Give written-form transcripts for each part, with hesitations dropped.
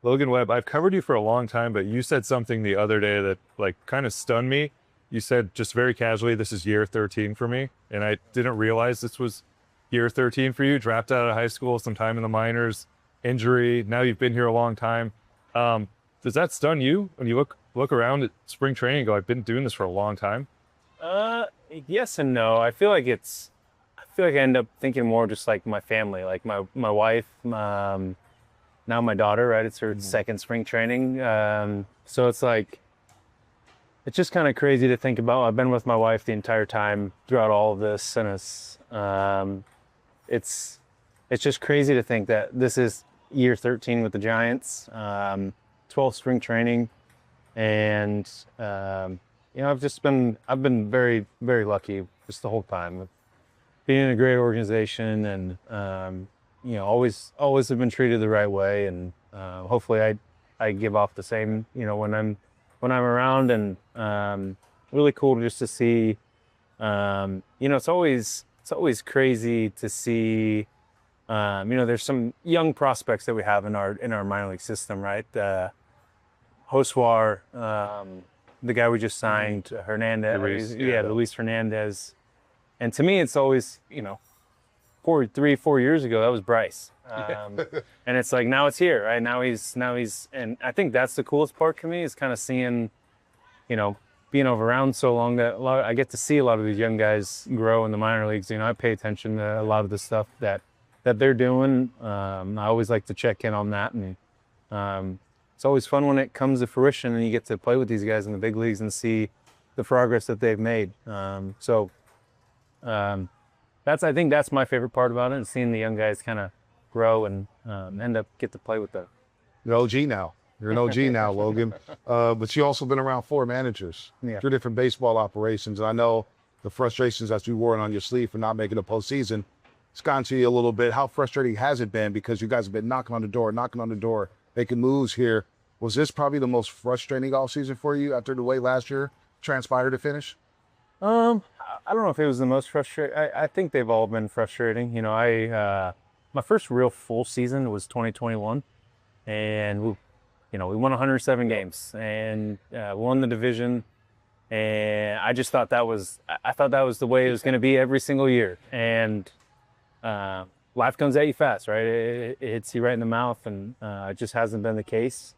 Logan Webb, I've covered you for a long time, but you said something the other day that like kind of stunned me. You said just very casually, this is year 13 for me. And I didn't realize this was year 13 for you. Drafted out of high school, some time in the minors, injury. Now you've been here a long time. Does that stun you when you look around at spring training and go, I've been doing this for a long time? Yes and no. I feel like I end up thinking more just like my family, like my wife, now my daughter, right? It's her second spring training. So it's like, it's just kind of crazy to think about. I've been with my wife the entire time throughout all of this, and it's just crazy to think that this is year 13 with the Giants, 12 spring training, and I've been very, very lucky just the whole time, being in a great organization, and always have been treated the right way, and hopefully I give off the same, when I'm around, and really cool just to see. It's always crazy to see. There's some young prospects that we have in our minor league system, right? Hoswar, the guy we just signed, Hernandez, Luis Hernandez. And to me, it's always, 4 years ago, that was Bryce. And it's like, now it's here, right? Now he's, and I think that's the coolest part to me is kind of seeing, being around so long that I get to see a lot of these young guys grow in the minor leagues. I pay attention to a lot of the stuff that they're doing. I always like to check in on that. And it's always fun when it comes to fruition and you get to play with these guys in the big leagues and see the progress that they've made. I think that's my favorite part about it, and seeing the young guys kind of grow and get to play with them. You're OG now. You're an OG now, Logan. But you also been around 4 managers, 3 different baseball operations. And I know the frustrations that you wore on your sleeve for not making the postseason. It's gotten to you a little bit. How frustrating has it been? Because you guys have been knocking on the door, making moves here. Was this probably the most frustrating offseason for you after the way last year transpired to finish? I don't know if it was the most frustrating. I think they've all been frustrating. My first real full season was 2021, and we won 107 games and won the division. And I just thought that was the way it was going to be every single year. And life comes at you fast, right? It hits you right in the mouth, and it just hasn't been the case.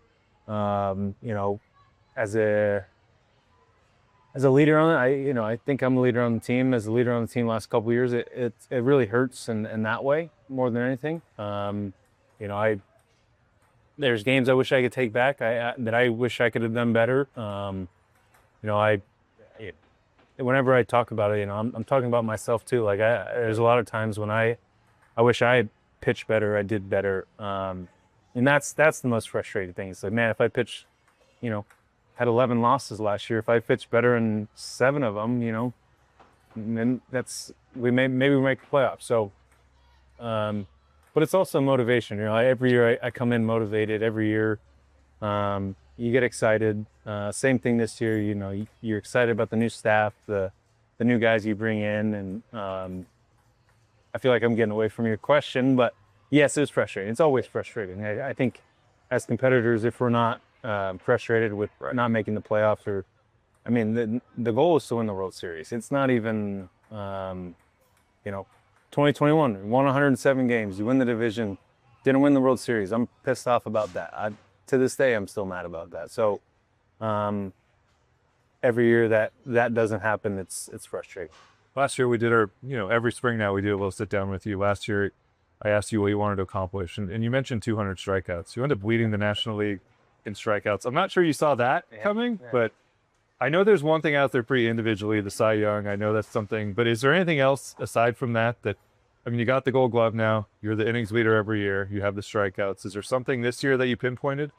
As a leader on it, I think I'm a leader on the team. As a leader on the team last couple of years, it really hurts in that way more than anything. There's games I wish I could take back that I wish I could have done better. Whenever I talk about it, I'm talking about myself too. Like there's a lot of times when I wish I had pitched better, I did better. And that's the most frustrating thing. It's like, man, if I pitched, had 11 losses last year, if I pitched better in 7 of them, then maybe we make the playoffs. So, but it's also motivation. Every year I come in motivated. Every year, you get excited. Same thing this year. You're excited about the new staff, the new guys you bring in, and I feel like I'm getting away from your question, but yes, it's frustrating. It's always frustrating. I think as competitors, if we're not frustrated with not making the playoffs, the goal is to win the World Series. It's not even, 2021, we won 107 games, you win the division, didn't win the World Series. I'm pissed off about that. To this day, I'm still mad about that. So every year that doesn't happen, it's frustrating. Last year we did our, every spring now we do a little sit down with you. Last year I asked you what you wanted to accomplish, and you mentioned 200 strikeouts. You ended up leading the National League in strikeouts. I'm not sure you saw that coming, but I know there's one thing out there pretty individually, the Cy Young. I know that's something, but is there anything else aside from that you got the Gold Glove now, you're the innings leader every year, you have the strikeouts. Is there something this year that you pinpointed?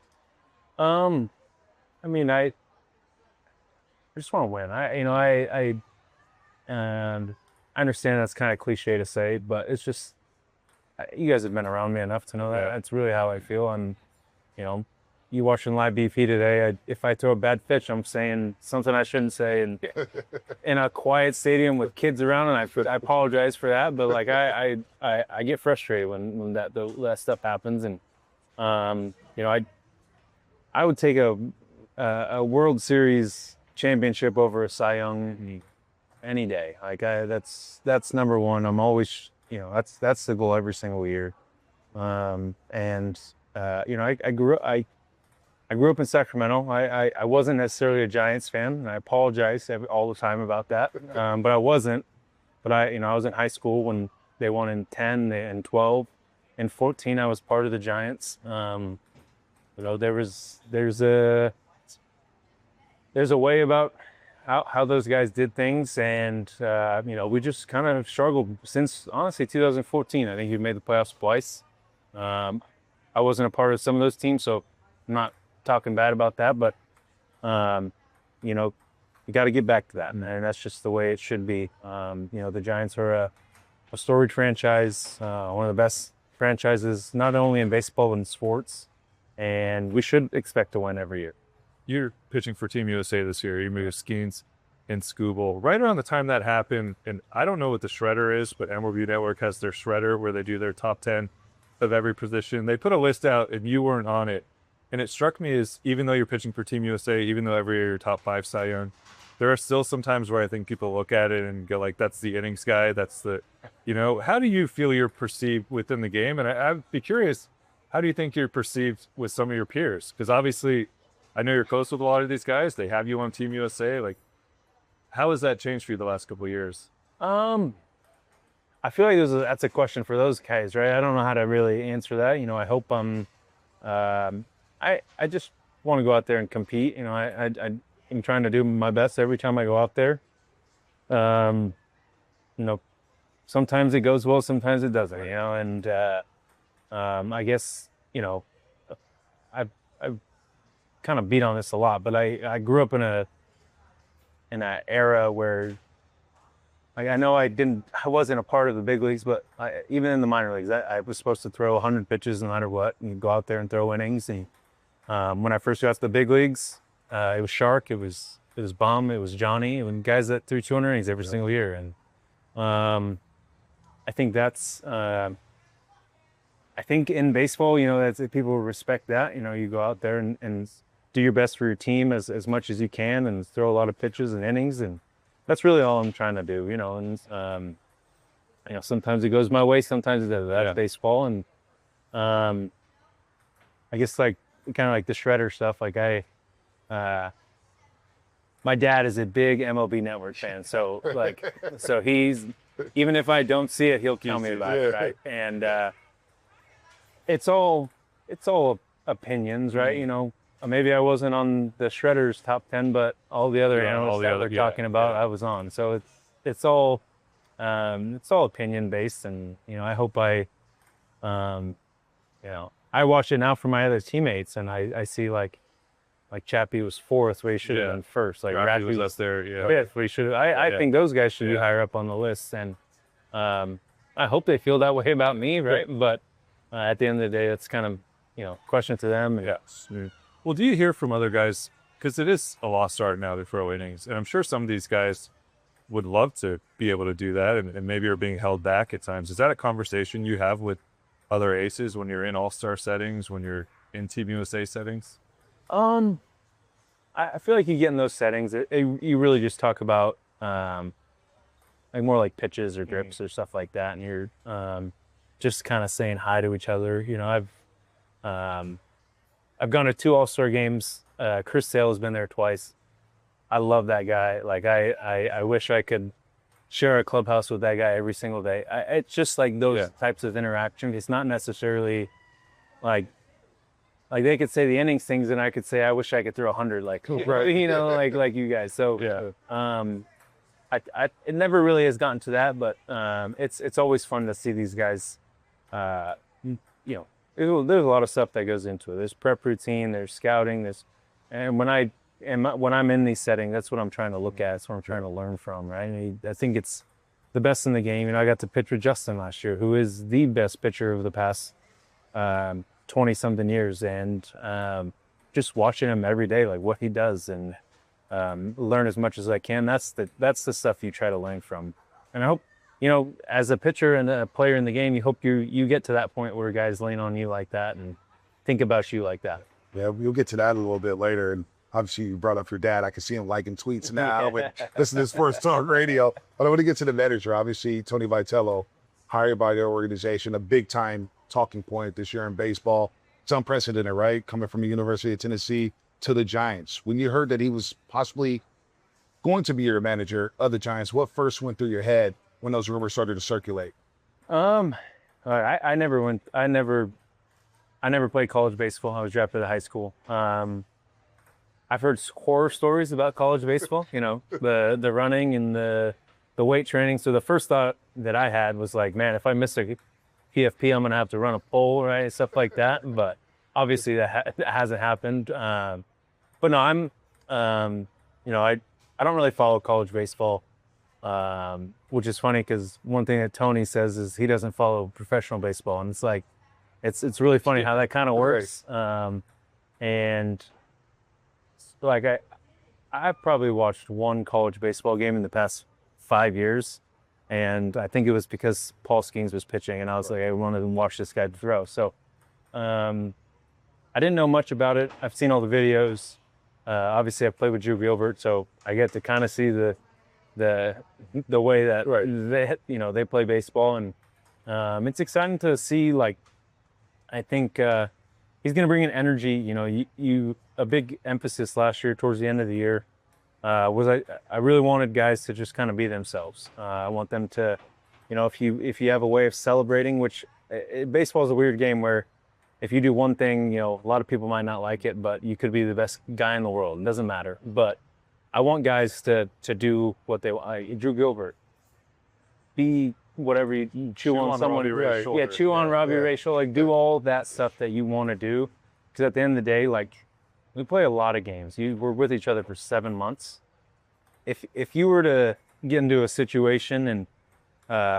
I just want to win. I understand that's kind of cliche to say, but it's just, you guys have been around me enough to know that that's really how I feel. And, you watching live BP today, if I throw a bad pitch, I'm saying something I shouldn't say, and in a quiet stadium with kids around, and I apologize for that, but like I get frustrated when that stuff happens, and I I would take a World Series championship over a Cy Young any day. Like that's number one. I'm always, that's the goal every single year. I grew up in Sacramento. I wasn't necessarily a Giants fan, and I apologize all the time about that. But I wasn't. But I was in high school when they won in 10 and 12. In 14, I was part of the Giants. There's a way about how those guys did things, and we just kind of struggled since, honestly, 2014. I think you made the playoffs twice. I wasn't a part of some of those teams, so I'm not talking bad about that, but you got to get back to that, and that's just the way it should be. The Giants are a storied franchise, one of the best franchises, not only in baseball but in sports, and we should expect to win every year. You're pitching for Team USA this year. You moved Skeens and Skubal. Right around the time that happened, and I don't know what the shredder is, but MLB Network has their shredder where they do their top 10 of every position. They put a list out, and you weren't on it. And it struck me as, even though you're pitching for Team USA, even though every year you're top 5 Cy Young, there are still some times where I think people look at it and go like, that's the innings guy. That's the, how do you feel you're perceived within the game? And I'd be curious, how do you think you're perceived with some of your peers? Because obviously, I know you're close with a lot of these guys. They have you on Team USA. Like, how has that changed for you the last couple of years? I feel like that's a question for those guys, right? I don't know how to really answer that. I hope I just want to go out there and compete. I'm trying to do my best every time I go out there. Sometimes it goes well, sometimes it doesn't, and I guess, I've kind of beat on this a lot, but I grew up in an era where, like, I know I wasn't a part of the big leagues, but even in the minor leagues, I was supposed to throw 100 pitches no matter what, and go out there and throw innings. And when I first got to the big leagues, it was Shark, it was Bum, it was Johnny, and guys that threw 200 innings every single year. And I think that's, I think in baseball, that's, people respect that. You go out there and do your best for your team as much as you can, and throw a lot of pitches and innings, and that's really all I'm trying to do. And sometimes it goes my way, sometimes it doesn't. That's baseball, and I guess like kind of like the shredder stuff. Like my dad is a big MLB Network fan, so he's, even if I don't see it, he'll tell me about it, right? And it's all opinions, right? Maybe I wasn't on the shredders top 10, but all the other analysts that they're talking about, I was on. So it's all opinion based, and I hope I watch it now for my other teammates, and I see like Chappie was 4th where he should have been 1st. Like Raffy was up there, 5th where he should have. I think those guys should be higher up on the list, and I hope they feel that way about me, right? But at the end of the day, it's kind of question to them. And, Well, do you hear from other guys, because it is a lost art now to throw innings, and I'm sure some of these guys would love to be able to do that, and maybe are being held back at times. Is that a conversation you have with other aces when you're in all-star settings, when you're in Team USA settings? I feel like you get in those settings, you really just talk about like more like pitches or drips or stuff like that, and you're just kind of saying hi to each other. I've gone to 2 all-star games. Chris Sale has been there twice. I love that guy. Like I wish I could share a clubhouse with that guy every single day. It's just like those types of interactions. It's not necessarily like they could say the innings things, and I could say I wish I could throw 100, like like you guys. So it never really has gotten to that, but it's always fun to see these guys. There's a lot of stuff that goes into it. There's prep routine, there's scouting, and when I'm in these settings, that's what I'm trying to look at. That's what I'm trying to learn from, right? I think it's the best in the game. I got to pitch with Justin last year, who is the best pitcher of the past 20-something years, and just watching him every day, like what he does, and learn as much as I can. That's the stuff you try to learn from. And I hope, as a pitcher and a player in the game, you hope you get to that point where guys lean on you like that and think about you like that. Yeah, we'll get to that a little bit later. And obviously, you brought up your dad. I can see him liking tweets now. But this is his first talk radio. But I want to get to the manager. Obviously, Tony Vitello, hired by their organization, a big time talking point this year in baseball. It's unprecedented, right? Coming from the University of Tennessee to the Giants. When you heard that he was possibly going to be your manager of the Giants, what first went through your head when those rumors started to circulate? I never played college baseball. I was drafted out of high school. I've heard horror stories about college baseball, you know, the running and the weight training. So the first thought that I had was like, man, if I miss a PFP, I'm going to have to run a pole, right? Stuff like that. But obviously that hasn't happened. But no, you know, I don't really follow college baseball, which is funny because one thing that Tony says is he doesn't follow professional baseball. And it's like, it's really funny how that kind of works. And like I probably watched one college baseball game in the past 5 years. And I think it was because Paul Skeens was pitching and I was like, I wanted to watch this guy throw. So I didn't know much about it. I've seen all the videos. Obviously I played with Drew Gilbert, so I get to kind of see the way that they play baseball. And it's exciting to see, like, I think he's going to bring in energy. You know, a big emphasis last year towards the end of the year was I really wanted guys to just kind of be themselves. I want them to, you know, if you have a way of celebrating, which baseball is a weird game where if you do one thing, you know, a lot of people might not like it, but you could be the best guy in the world. It doesn't matter. But I want guys to do what they want. Drew Gilbert, be whatever you chew on someone. Yeah, chew on Robbie Ray shoulder. Like, do all that stuff that you want to do. Because at the end of the day, like, we play a lot of games. We're with each other for 7 months. If you were to get into a situation and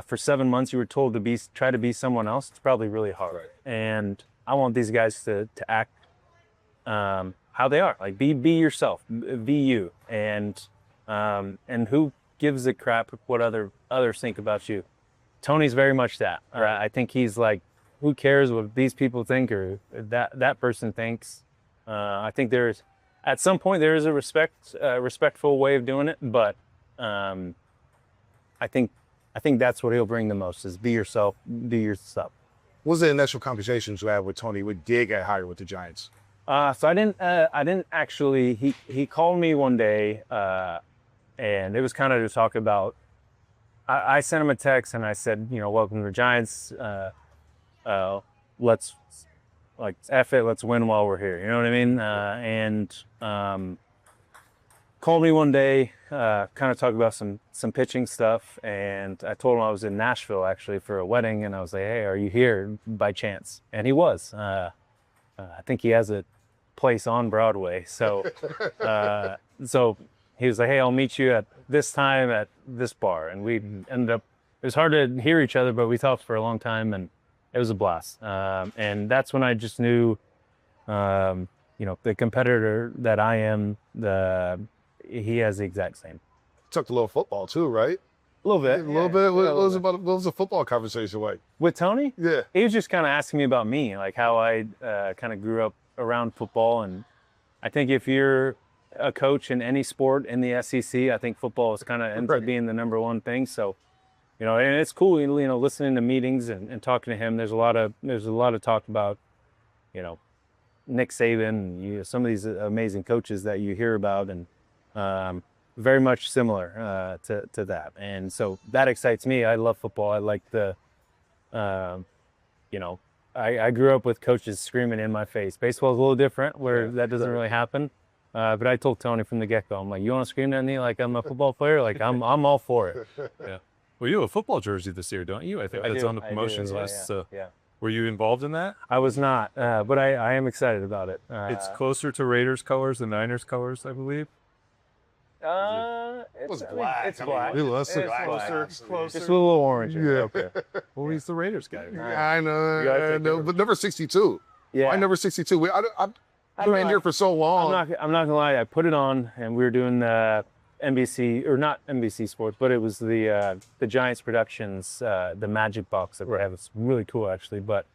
for 7 months you were told to try to be someone else, it's probably really hard. Right. And I want these guys to act how they are. Like, be yourself, be you, and who gives a crap what others think about you. Tony's very much that. Right? I think he's like, who cares what these people think or that person thinks. I think at some point there is a respectful way of doing it, but I think that's what he'll bring the most is be yourself, do your stuff. What was the initial conversations you had with Tony when did get hired with the Giants? So I didn't actually. He called me one day, and it was kind of to talk about. I sent him a text and I said, you know, welcome to the Giants. Let's, like, F it, let's win while we're here. You know what I mean? And called me one day, kind of talk about some pitching stuff. And I told him I was in Nashville actually for a wedding. And I was like, hey, are you here by chance? And he was. I think he has a place on Broadway. So, so he was like, hey, I'll meet you at this time at this bar. And we ended up, it was hard to hear each other, but we talked for a long time and it was a blast. And that's when I just knew, you know, the competitor that I am, he has the exact same. Talked a little football too, right? A little bit. A little bit. What was the football conversation like? With Tony? Yeah. He was just kind of asking me about me, like how I kind of grew up around football. And I think if you're a coach in any sport in the SEC, I think football is kind of ends up being the number one thing. So, you know, and it's cool, you know, listening to meetings and talking to him. There's a lot of talk about, you know, Nick Saban, you know, some of these amazing coaches that you hear about, and very much similar to that. And so that excites me. I love football. I like the, you know, I grew up with coaches screaming in my face. Baseball is a little different where that doesn't really happen. But I told Tony from the get-go, I'm like, you want to scream at me like I'm a football player? Like, I'm all for it. Yeah. Well, you have a football jersey this year, don't you? I think that's on the promotions list. Yeah, so, yeah. Were you involved in that? I was not, but I am excited about it. It's closer to Raiders colors than Niners colors, I believe. It's black. It's black. It's Closer. Just a little orange. Yeah. Okay. Well, he's the Raiders guy. I know. But number 62. Yeah. Why number 62? I've been here for so long. I'm not gonna lie. I put it on, and we were doing NBC, or not NBC Sports, but it was the Giants Productions, the Magic Box that we have. It's really cool, actually. But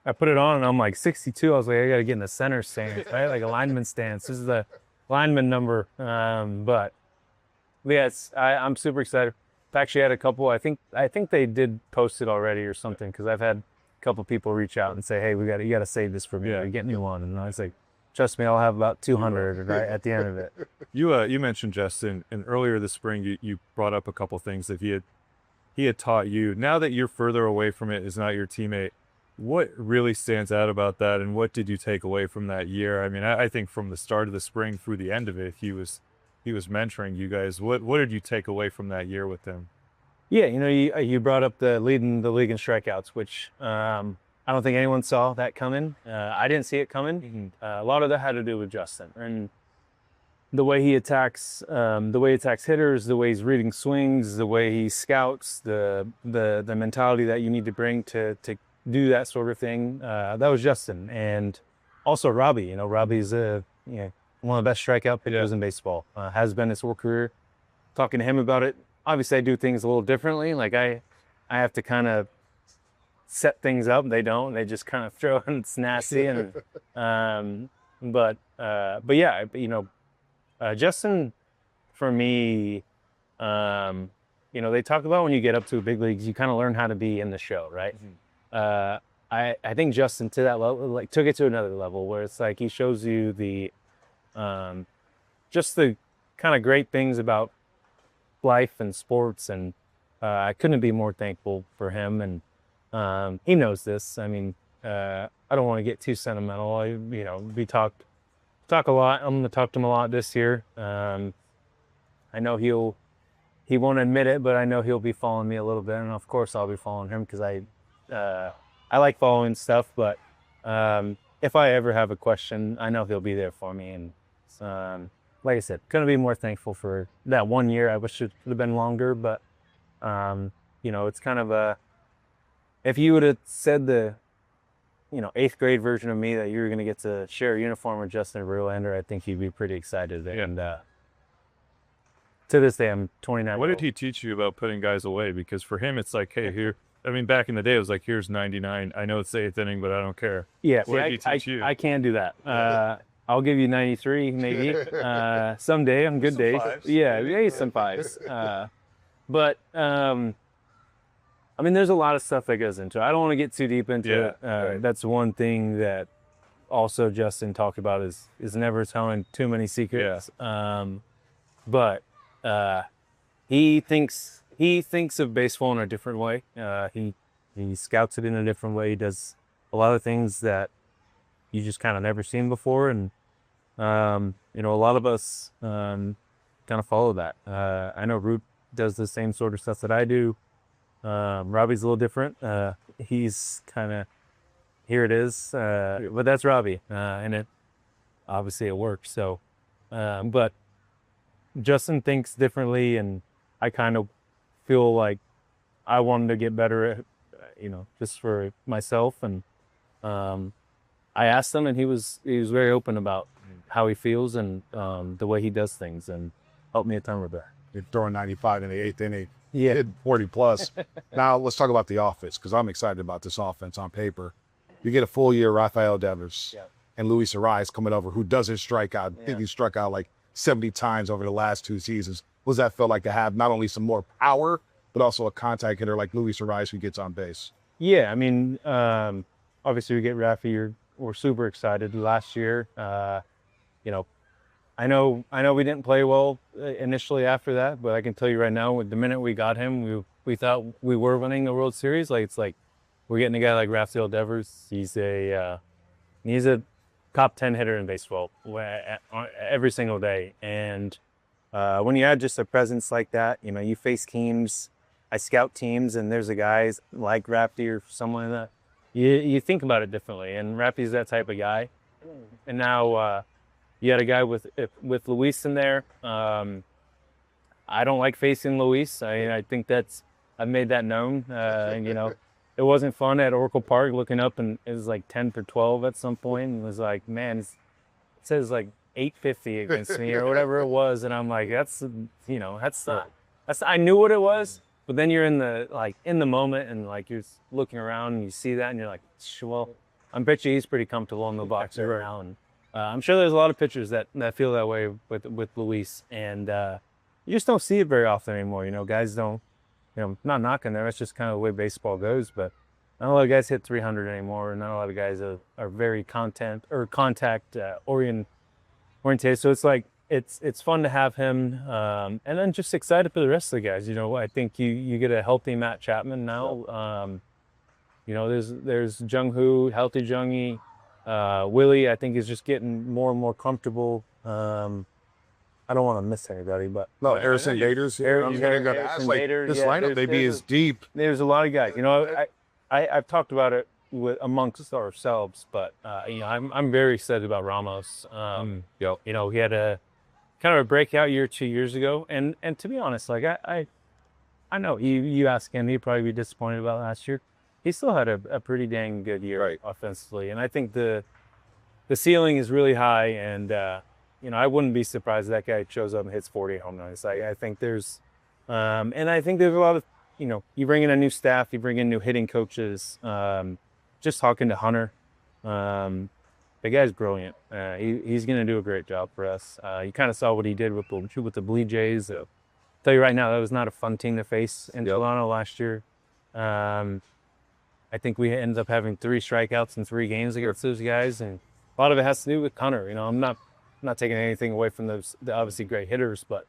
I put it on and I'm like 62. I was like, I got to get in the center stance, right? Like a lineman stance. This is the lineman number. But yeah, I'm super excited. I've actually had a couple. I think they did post it already or something, because I've had a couple people reach out and say, hey, you got to save this for me. Yeah. Get me one. And I was like, trust me, I'll have about 200 right at the end of it. You mentioned Justin, and earlier this spring you brought up a couple things that he had taught you. Now that you're further away from it, is not your teammate, what really stands out about that, and what did you take away from that year? I mean, I think from the start of the spring through the end of it, he was mentoring you guys. What did you take away from that year with him? Yeah, you brought up the leading the league in strikeouts, which I don't think anyone saw that coming. I didn't see it coming. A lot of that had to do with Justin and the way he attacks hitters, the way he's reading swings, the way he scouts, the mentality that you need to bring to do that sort of thing. That was Justin, and also Robbie. Robbie's one of the best strikeout pitchers in baseball. Has been his whole career. Talking to him about it, obviously I do things a little differently. Like I have to kind of set things up. They don't. They just kind of throw it and it's nasty. And but yeah, Justin, for me, they talk about when you get up to big leagues, you kind of learn how to be in the show, right? I think Justin to that level, like took it to another level where it's like he shows you the just the kind of great things about life and sports, and I couldn't be more thankful for him. And he knows this. I mean, I don't want to get too sentimental. We talk a lot. I'm going to talk to him a lot this year. I know he won't admit it, but I know he'll be following me a little bit, and of course I'll be following him because I like following stuff. But if I ever have a question, I know he'll be there for me. And like I said, couldn't be more thankful for that 1 year. I wish it would have been longer, but it's kind of if you would have said the 8th grade version of me that you were going to get to share a uniform with Justin Verlander, I think you'd be pretty excited. Yeah. And to this day, I'm 29. What did he teach you about putting guys away? Because for him, it's like, hey, here. I mean, back in the day, it was like, here's 99. I know it's the 8th inning, but I don't care. Yeah, what did he teach you? I can't do that. I'll give you 93 maybe someday on good days. Fives. Yeah, maybe some fives. But I mean, there's a lot of stuff that goes into it. I don't want to get too deep into it. Right. That's one thing that also Justin talked about is never telling too many secrets. Yeah. But he thinks of baseball in a different way. He scouts it in a different way. He does a lot of things that you just kind of never seen before, and a lot of us kind of follow that. I know Root does the same sort of stuff that I do. Robbie's a little different. He's kind of, here it is, but that's Robbie, and it obviously it works. So, but Justin thinks differently, and I kind of feel like I wanted to get better at, just for myself. And I asked him, and he was very open about how he feels and the way he does things, and helped me a ton with that. You're throwing 95 in the 8th inning. Yeah. Hit 40 plus. Now let's talk about the offense, because I'm excited about this offense on paper. You get a full year Rafael Devers and Luis Arias coming over, who doesn't strike out. I think he struck out like 70 times over the last 2 seasons. What does that feel like to have not only some more power, but also a contact hitter like Luis Arias who gets on base? Yeah, I mean, obviously we get Rafi. We're super excited. Last year, I know we didn't play well initially after that, but I can tell you right now, the minute we got him, we thought we were winning the World Series. Like, it's like we're getting a guy like Rafael Devers. He's a top 10 hitter in baseball every single day. And when you add just a presence like that, you face teams. I scout teams, and there's a guys like Rafty or someone like that. You think about it differently, and Rafty's that type of guy. And now you had a guy with Luis in there. I don't like facing Luis. I think I've made that known. It wasn't fun at Oracle Park looking up, and it was like 10 for 12 at some point, and it was like, man, it says like 850 against me or whatever it was, and I'm like, that's I knew what it was, but then you're in the moment, and like you're looking around and you see that, and you're like, well, I'm bet you he's pretty comfortable in the box right now. And I'm sure there's a lot of pitchers that feel that way with Luis, and you just don't see it very often anymore. Guys don't, not knocking them. It's just kind of the way baseball goes. But not a lot of guys hit 300 anymore. Not a lot of guys are very contact oriented. So it's like it's fun to have him, and then just excited for the rest of the guys. I think you get a healthy Matt Chapman now. There's Jung-Hoo, healthy Jung-Hee. Willie, I think, is just getting more and more comfortable. I don't want to miss anybody, but no, Harrison Bader's here. You gotta ask, like, this lineup maybe is deep. There's a lot of guys. I've talked about it amongst ourselves, but I'm very excited about Ramos. He had a kind of a breakout year 2 years ago, and to be honest, like I know you ask him, he'd probably be disappointed about last year. He still had a pretty dang good year offensively, and I think the ceiling is really high, and I wouldn't be surprised if that guy shows up and hits 40 home runs. I think there's and I think there's a lot of, you bring in a new staff, you bring in new hitting coaches. Just talking to Hunter, the guy's brilliant. He's going to do a great job for us. You kind of saw what he did with the Blue Jays. I'll tell you right now, that was not a fun team to face in Toronto last year. I think we ended up having 3 strikeouts in 3 games against those guys, and a lot of it has to do with Hunter. I'm not taking anything away from the obviously great hitters, but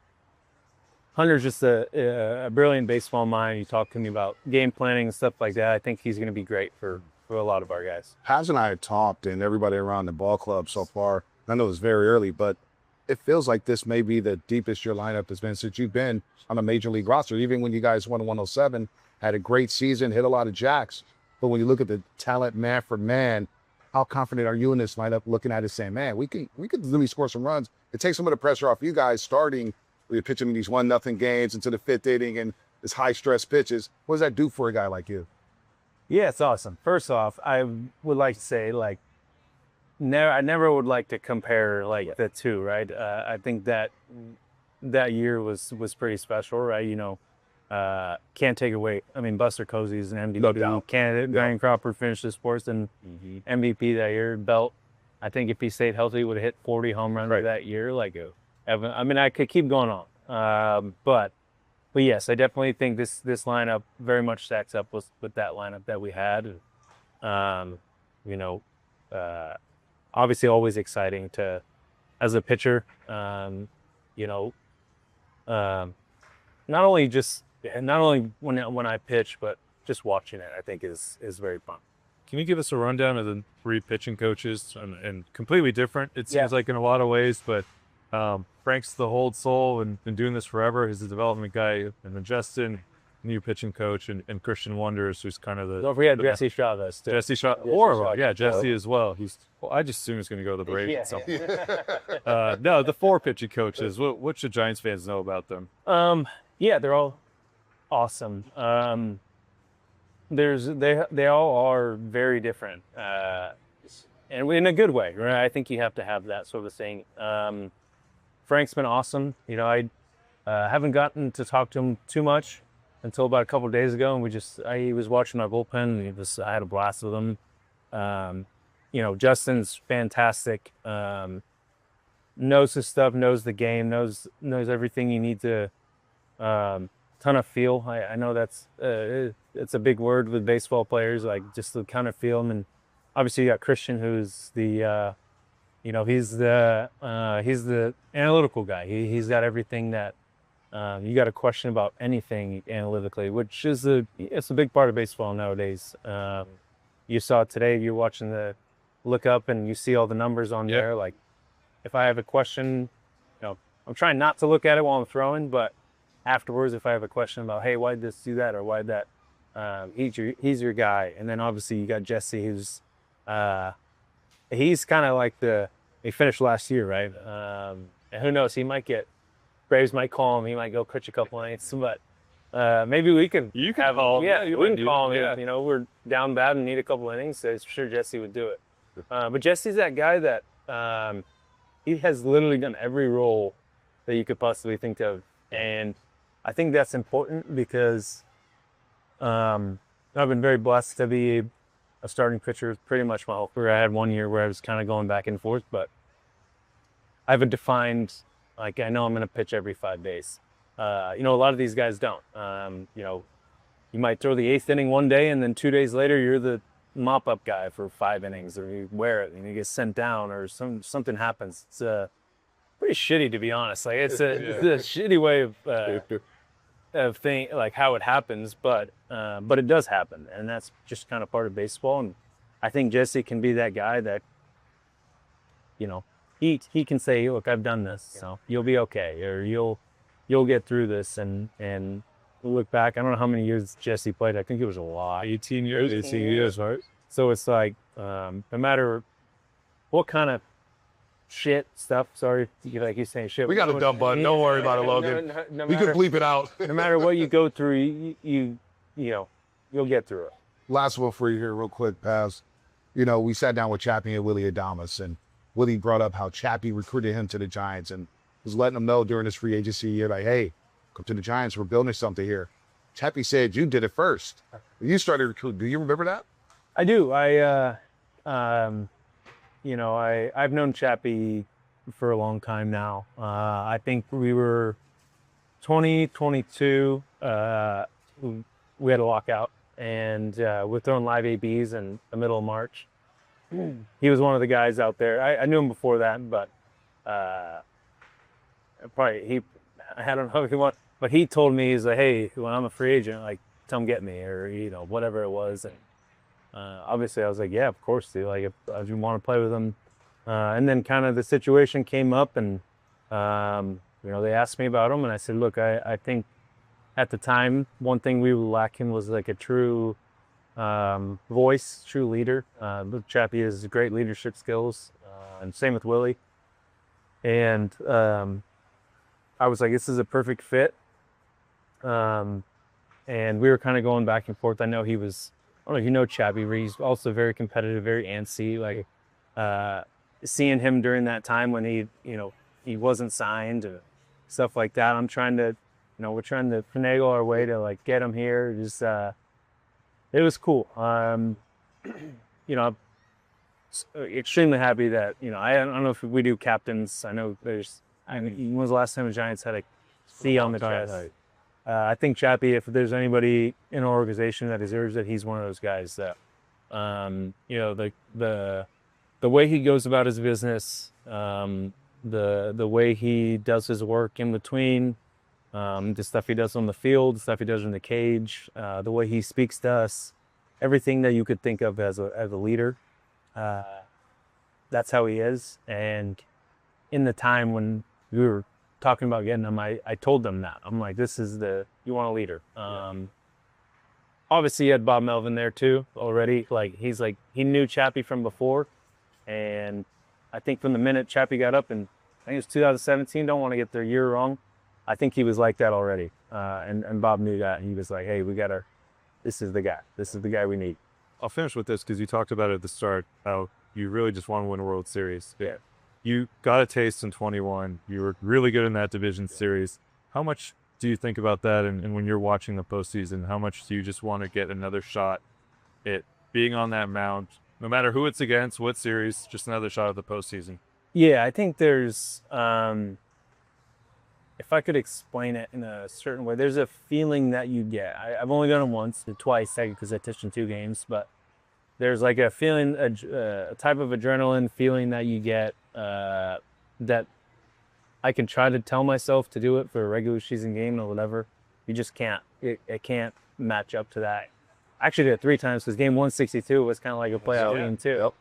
Hunter's just a brilliant baseball mind. You talk to me about game planning and stuff like that. I think he's going to be great for a lot of our guys. Paz and I had talked, and everybody around the ball club so far. I know it's very early, but it feels like this may be the deepest your lineup has been since you've been on a major league roster. Even when you guys won 107, had a great season, hit a lot of jacks. But when you look at the talent man for man, how confident are you in this lineup, looking at it saying, man, we could really score some runs? It takes some of the pressure off you guys starting. You're pitching these 1-0 games into the 5th inning and this high stress pitches. What does that do for a guy like you? Yeah, it's awesome. First off, I would like to say, I never would like to compare the two, right? I think that year was pretty special, right? Can't take away. I mean, Buster Posey is an MVP candidate. Brian Crawford finished the sports and MVP that year. Belt, I think if he stayed healthy, would have hit 40 home runs that year. I could keep going on, but yes, I definitely think this lineup very much stacks up with that lineup that we had. Obviously always exciting as a pitcher. Not only when I pitch, but just watching it, I think is very fun. Can you give us a rundown of the 3 pitching coaches and completely different? It seems like in a lot of ways, but Frank's the whole soul and been doing this forever. He's the development guy, and then Justin, new pitching coach, and Christian Wonders, who's kind of the. Don't forget Jesse Chavez too. Jesse Chavez, Jesse as well. I just assume he's going to go to the Braves. No, the 4 pitching coaches. What should Giants fans know about them? They're all awesome. They all are very different, and in a good way, right? I think you have to have that sort of thing. Frank's been awesome. I haven't gotten to talk to him too much until about a couple of days ago, and he was watching our bullpen, and I had a blast with him. Justin's fantastic. Knows his stuff, knows the game, knows everything you need to. Ton of feel. I know that's it's a big word with baseball players, like just the kind of feel. And obviously you got Christian, who's the he's the analytical guy. He's got everything that you got a question about anything analytically, which is it's a big part of baseball nowadays. You saw it today. You're watching the look up and you see all the numbers on there. Like if I have a question, I'm trying not to look at it while I'm throwing, but afterwards, if I have a question about, hey, why'd this do that or why'd that, he's your guy. And then obviously you got Jesse, who's he's kind of like he finished last year, right? And who knows, Braves might call him, he might go pitch a couple innings, but maybe we can have all. Yeah, we can call him. Yeah. We're down bad and need a couple innings, so I'm sure Jesse would do it. But Jesse's that guy that he has literally done every role that you could possibly think of, and I think that's important because I've been very blessed to be a starting pitcher pretty much my whole career. I had 1 year where I was kind of going back and forth, but I have a defined, like, I know I'm going to pitch every 5 days. A lot of these guys don't. You might throw the 8th inning one day, and then 2 days later, you're the mop-up guy for 5 innings, or you wear it and you get sent down, or something happens. It's pretty shitty, to be honest. Like, it's a shitty way of thing, like how it happens, but it does happen, and that's just kind of part of baseball. And I think Jesse can be that guy that, he can say, look, I've done this, you'll be okay, or you'll get through this. And look back, I don't know how many years Jesse played. I think it was a lot. 18 years. 18 years, right? So it's like, no matter what kind of shit stuff, sorry, like you're saying shit. We got a dumb button. Don't worry about it, Logan. We can bleep it out. No matter what you go through, you'll get through it. Last one for you here real quick, Paz. We sat down with Chappie and Willie Adames, and Willie brought up how Chappie recruited him to the Giants and was letting him know during his free agency year, like, hey, come to the Giants, we're building something here. Chappie said you did it first. You started recruiting. Do you remember that? I do. I've known Chappie for a long time now. I think we were 2022. We had a lockout, and we're throwing live ABs in the middle of March. He was one of the guys out there. I knew him before that, but I don't know if he wanted, but he told me, he's like, hey, when I'm a free agent, like, come get me, or whatever it was. And obviously I was like, yeah, of course, dude. Like, if you want to play with him. And then kind of the situation came up, and they asked me about him, and I said, look, I think at the time one thing we were lacking was like a true voice, true leader. Chappie has great leadership skills, and same with Willie. And I was like, this is a perfect fit. And we were kind of going back and forth. I know he was, I don't know if you know Chappie, but he's also very competitive, very antsy. Like, seeing him during that time when he wasn't signed, or stuff like that. I'm trying to, we're trying to finagle our way to, like, get him here. Just, it was cool. I'm extremely happy that, I don't know if we do captains. I know when was the last time the Giants had a C on the chest? I think Chappie, if there's anybody in our organization that deserves it, he's one of those guys that, the way he goes about his business, the way he does his work in between, the stuff he does on the field, the stuff he does in the cage, the way he speaks to us, everything that you could think of as a leader, that's how he is. And in the time when we were talking about getting him, I told them that. I'm like, you want a leader. Obviously, you had Bob Melvin there too already. Like, he knew Chappie from before. And I think from the minute Chappie got up, and I think it was 2017, don't want to get their year wrong, I think he was like that already. And Bob knew that. He was like, hey, this is the guy. This is the guy we need. I'll finish with this because you talked about it at the start, how you really just want to win a World Series. Yeah. You got a taste in 21. You were really good in that division series. How much do you think about that? And when you're watching the postseason, how much do you just want to get another shot at being on that mound, no matter who it's against, what series, just another shot at the postseason? Yeah, I think there's, if I could explain it in a certain way, there's a feeling that you get. I've only done it once, twice, because I pitched in 2 games, but there's like a feeling, a type of adrenaline feeling that you get, that I can try to tell myself to do it for a regular season game or whatever. You just can't. It can't match up to that. I actually did it 3 times because game 162 was kind of like a playoff game too.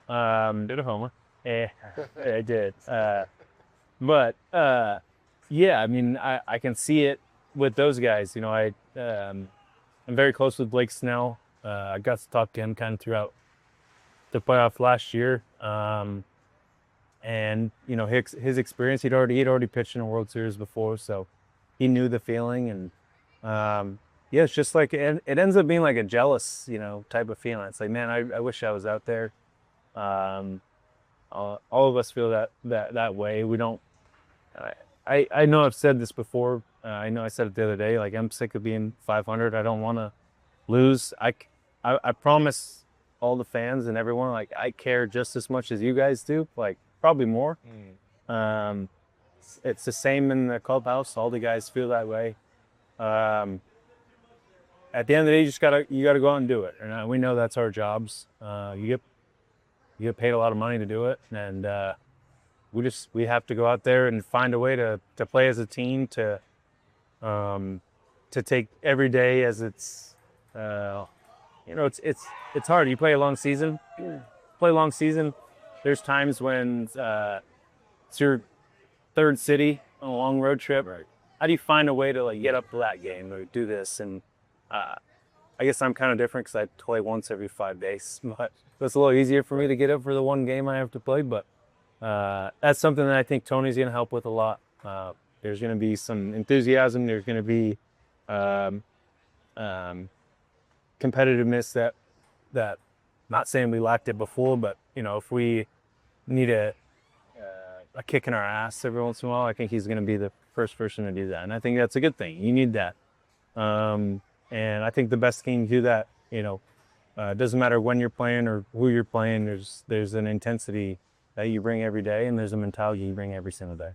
Yep. Did a homer. Yeah, I did. Yeah, I mean, I can see it with those guys. I'm very close with Blake Snell. I got to talk to him kind of throughout the playoff last year. And his experience, he'd already pitched in a World Series before, so he knew the feeling. And yeah, it's just like it ends up being like a jealous, type of feeling. It's like, man, I wish I was out there. All of us feel that way. We don't. I know I've said this before. I know I said it the other day. Like, I'm sick of being 500. I don't want to lose. I promise all the fans and everyone. Like, I care just as much as you guys do, like probably more. It's the same in the clubhouse. All the guys feel that way. At the end of the day, you gotta go out and do it. And we know that's our jobs. You get paid a lot of money to do it, and we have to go out there and find a way to play as a team, to take every day as it's it's hard. You play a long season. There's times when it's your third city on a long road trip. Right. How do you find a way to like get up to that game or do this? And I guess I'm kind of different because I play once every 5 days, but it's a little easier for me to get up for the one game I have to play. But that's something that I think Tony's going to help with a lot. There's going to be some enthusiasm. There's going to be competitiveness that not saying we lacked it before, but if we need a kick in our ass every once in a while, I think he's going to be the first person to do that, and I think that's a good thing. You need that, and I think the best team do that. It doesn't matter when you're playing or who you're playing. There's an intensity that you bring every day, and there's a mentality you bring every single day.